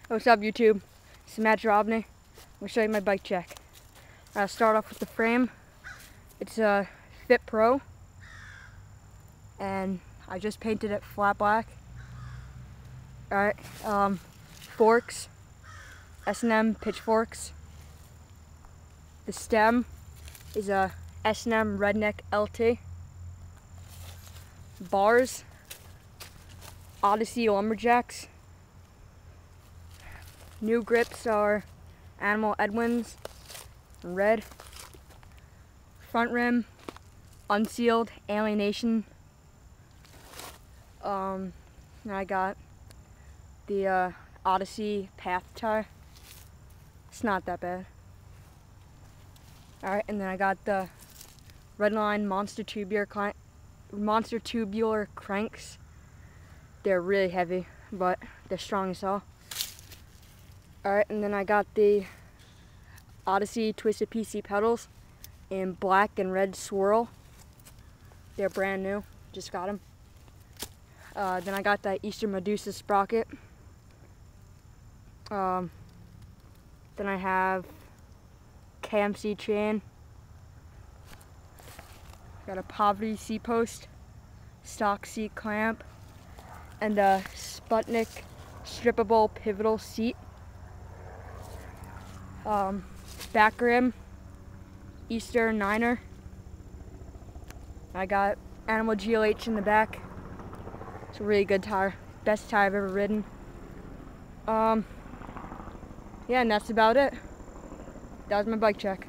What's up, YouTube? This is Matt Drobny. I'm gonna show you my bike check. I'll start off with the frame. It's a Fit Pro, and I just painted it flat black. Alright, forks, S&M pitchforks. The stem is a S&M Redneck LT. Bars, Odyssey Lumberjacks. New grips are Animal Edwins, red. Front rim, unsealed Alienation. And I got the Odyssey Path Tire. It's not that bad. Alright, and then I got the Redline Monster Tubular cranks. They're really heavy, but they're strong as hell. Alright, and then I got the Odyssey Twisted PC pedals in black and red swirl. They're brand new, just got them. Then I got the Easter Medusa sprocket. Then I have KMC chain. Got a Poverty seat post, stock seat clamp, and a Sputnik strippable pivotal seat. Back rim, Easter 9er. I got Animal GLH in the back. It's a really good tire. Best tire I've ever ridden. Yeah, and that's about it. That was my bike check.